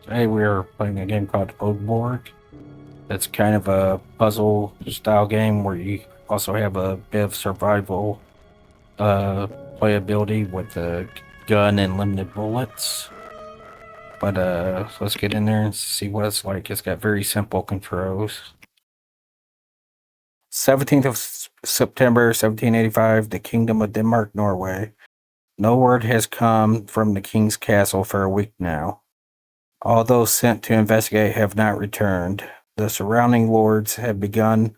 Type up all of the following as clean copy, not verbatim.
Today we are playing a game called Odeborg. It's kind of a puzzle style game where you also have a bit of survival playability with a gun and limited bullets. But let's get in there and see what it's like. It's got very simple controls. 17th of September 1785, the Kingdom of Denmark, Norway. No word has come from the king's castle for a week now. All those sent to investigate have not returned. The surrounding lords have begun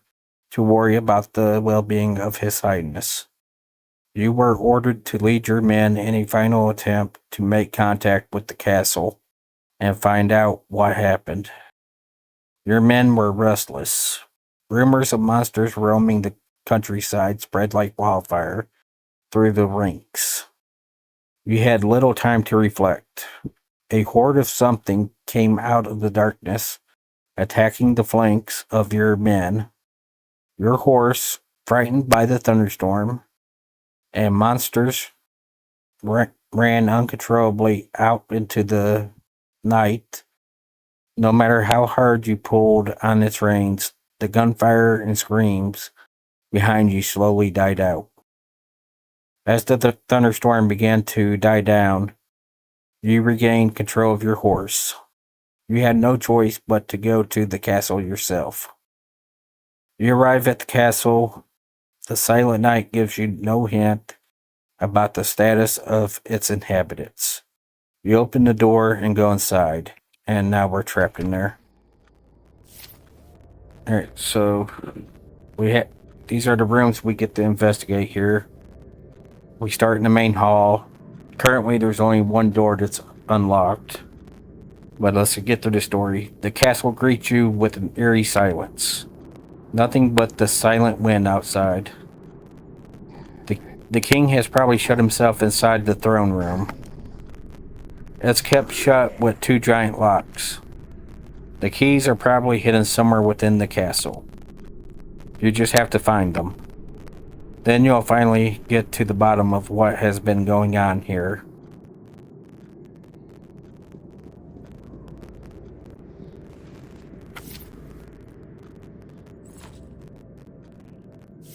to worry about the well being of His Highness. You were ordered to lead your men in a final attempt to make contact with the castle and find out what happened. Your men were restless. Rumors of monsters roaming the countryside spread like wildfire through the ranks. You had little time to reflect. A horde of something came out of the darkness, attacking the flanks of your men. Your horse, frightened by the thunderstorm, and monsters ran uncontrollably out into the night. No matter how hard you pulled on its reins, the gunfire and screams behind you slowly died out. As the thunderstorm began to die down, you regained control of your horse. You had no choice but to go to the castle yourself. You arrive at the castle. The silent night gives you no hint about the status of its inhabitants. You open the door and go inside, and now we're trapped in there. Alright, so these are the rooms we get to investigate here. We start in the main hall. Currently, there's only one door that's unlocked. But let's get to the story. The castle greets you with an eerie silence. Nothing but the silent wind outside. The king has probably shut himself inside the throne room. It's kept shut with two giant locks. The keys are probably hidden somewhere within the castle. You just have to find them. Then you'll finally get to the bottom of what has been going on here.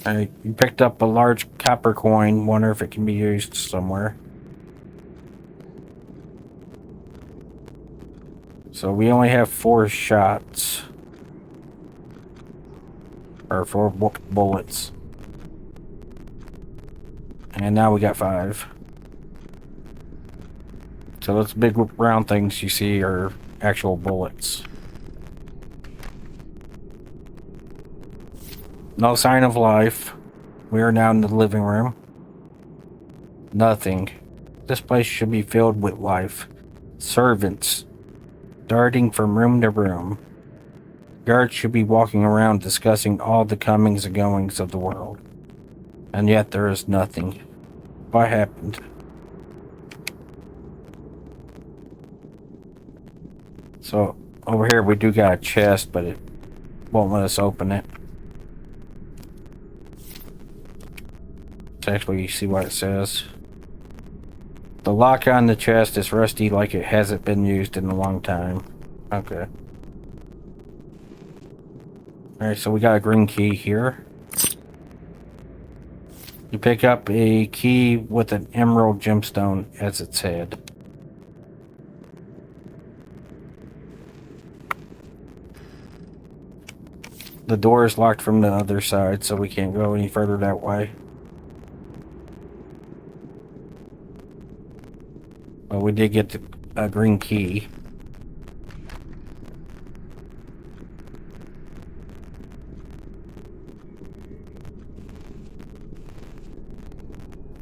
You picked up a large copper coin. Wonder if it can be used somewhere. So we only have 4 shots. Or 4 bullets. And now we got 5. So those big round things you see are actual bullets. No sign of life. We are now in the living room. Nothing. This place should be filled with life. Servants darting from room to room. Guards should be walking around discussing all the comings and goings of the world. And yet there is nothing. What happened? So over here we do got a chest, but it won't let us open it. Let's actually see what it says. The lock on the chest is rusty like it hasn't been used in a long time. Okay. Alright, so we got a green key here. You pick up a key with an emerald gemstone as its head. The door is locked from the other side, so we can't go any further that way. But we did get a green key.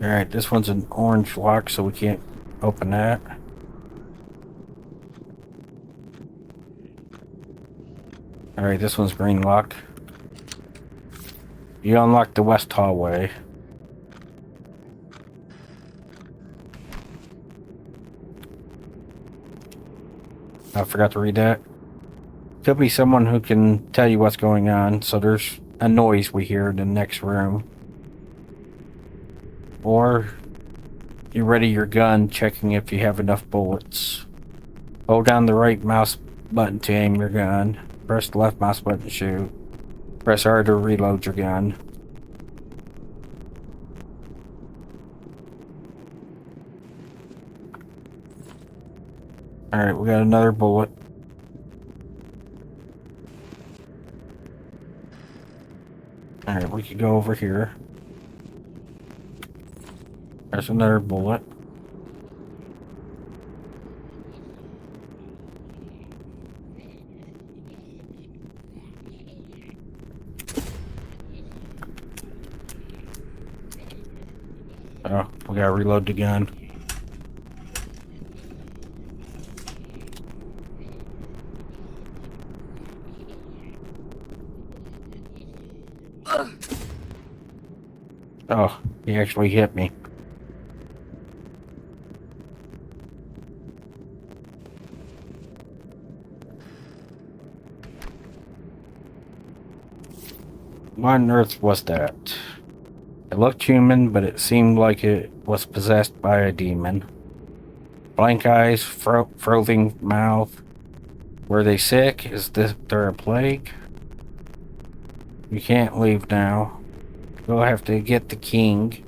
Alright, this one's an orange lock, so we can't open that. Alright, this one's green lock. You unlock the west hallway. I forgot to read that. Could be someone who can tell you what's going on, so there's a noise we hear in the next room. Or you ready your gun, checking if you have enough bullets. Hold down the right mouse button to aim your gun. Press the left mouse button to shoot. Press R to reload your gun. Alright, we got another bullet. Alright, we can go over here. There's another bullet. Oh, we gotta reload the gun. Oh, he actually hit me. What on earth was that? It looked human, but it seemed like it was possessed by a demon. Blank eyes, frothing mouth. Were they sick? Is there a plague? You can't leave now. You'll have to get the king.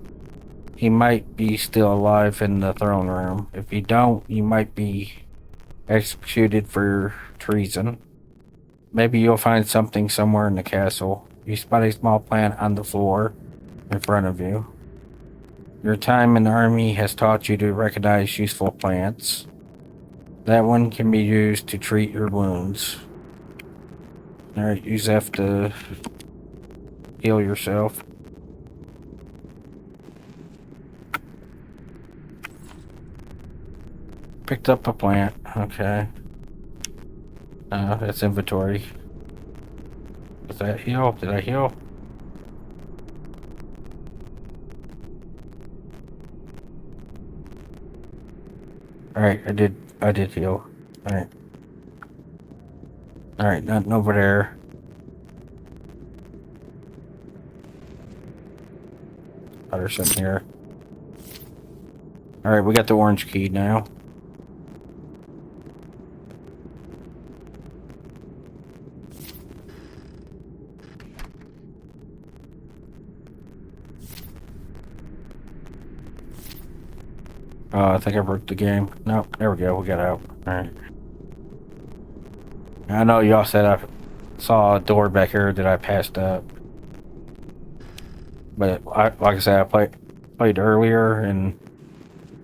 He might be still alive in the throne room. If you don't, you might be executed for treason. Maybe you'll find something somewhere in the castle. You spot a small plant on the floor in front of you. Your time in the army has taught you to recognize useful plants. That one can be used to treat your wounds. Alright, use F to heal yourself. Picked up a plant. Okay. That's inventory. Does that heal? Did I heal? Alright, I did heal. Alright. Alright, nothing over there. Oh, there's something here. Alright, we got the orange key now. I think I broke the game. Nope, there we go, we got out. Alright. I know y'all said I saw a door back here that I passed up. But like I said, I played earlier and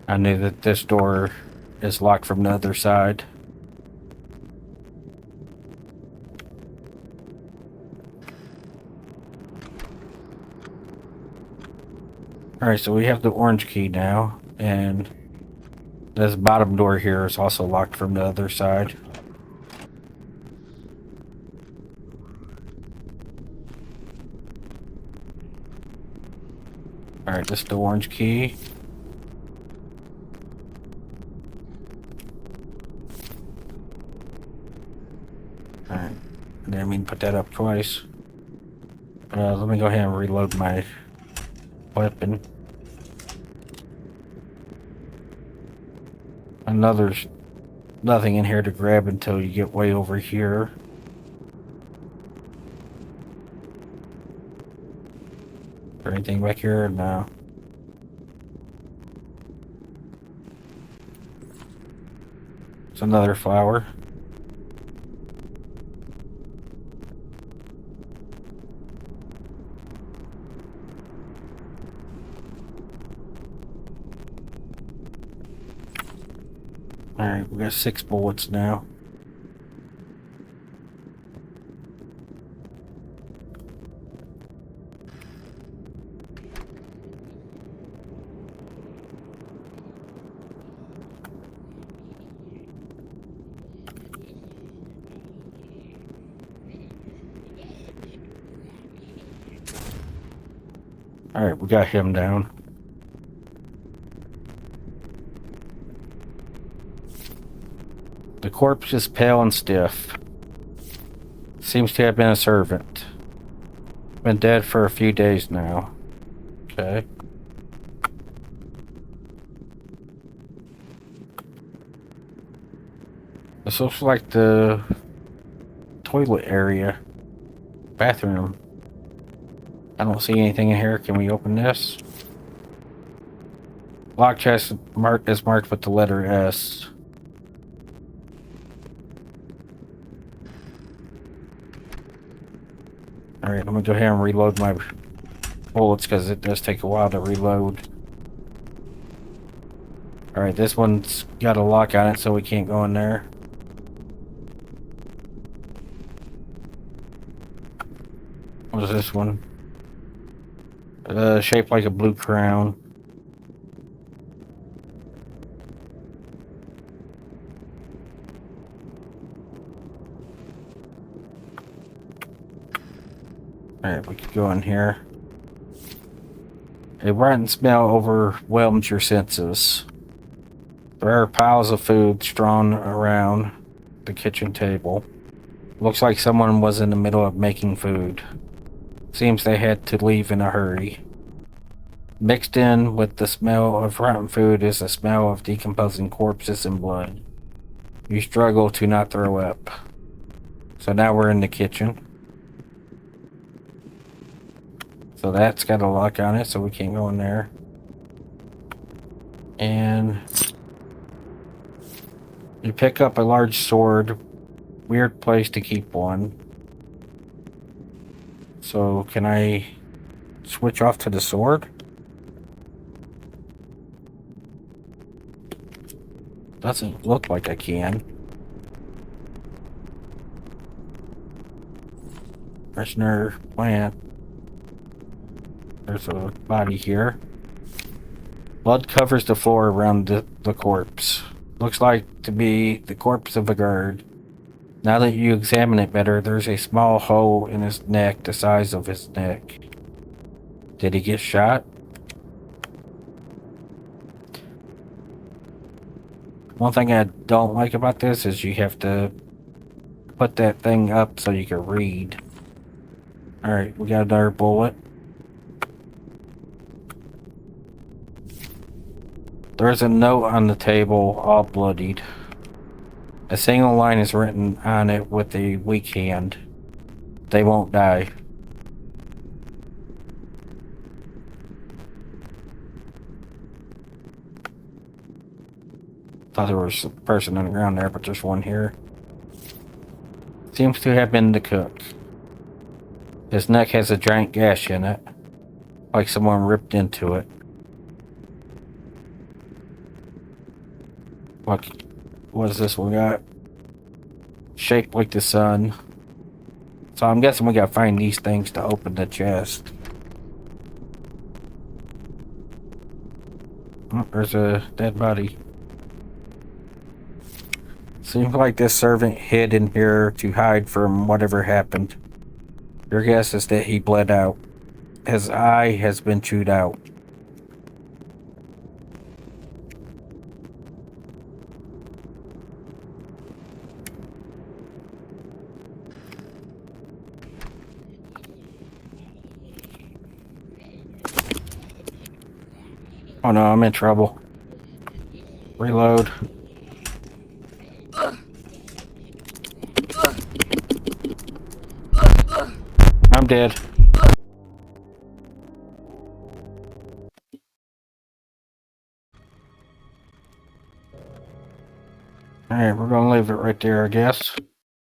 I knew that this door is locked from the other side. Alright, so we have the orange key now, and this bottom door here is also locked from the other side. Alright, this is the orange key. Alright, I didn't mean to put that up twice. Let me go ahead and reload my weapon. And there's nothing in here to grab until you get way over here. Is there anything back here? No. It's another flower. Alright, we got 6 bullets now. Alright, we got him down. The corpse is pale and stiff. Seems to have been a servant. Been dead for a few days now. Okay. This looks like the toilet area. Bathroom. I don't see anything in here. Can we open this? Lock chest is marked with the letter S. Alright, I'm gonna go ahead and reload my bullets because it does take a while to reload. Alright, this one's got a lock on it, so we can't go in there. What is this one? Shaped like a blue crown. Alright, we could go in here. A rotten smell overwhelms your senses. There are piles of food strewn around the kitchen table. Looks like someone was in the middle of making food. Seems they had to leave in a hurry. Mixed in with the smell of rotten food is the smell of decomposing corpses and blood. You struggle to not throw up. So now we're in the kitchen. So that's got a lock on it, so we can't go in there. And you pick up a large sword. Weird place to keep one. So can I switch off to the sword? Doesn't look like I can. Prisoner plant. There's a body here. Blood covers the floor around the corpse. Looks like to be the corpse of a guard. Now that you examine it better, there's a small hole in his neck the size of his neck. Did he get shot? One thing I don't like about this is you have to put that thing up so you can read. Alright, we got another bullet. There's a note on the table, all bloodied. A single line is written on it with a weak hand. They won't die. Thought there was a person on the ground there, but there's one here. Seems to have been the cook. His neck has a giant gash in it, like someone ripped into it. What is this we got? Shaped like the sun. So I'm guessing we gotta find these things to open the chest. Oh, there's a dead body. Seems like this servant hid in here to hide from whatever happened. Your guess is that he bled out. His eye has been chewed out. Oh no, I'm in trouble. Reload. I'm dead. Alright, we're gonna leave it right there, I guess.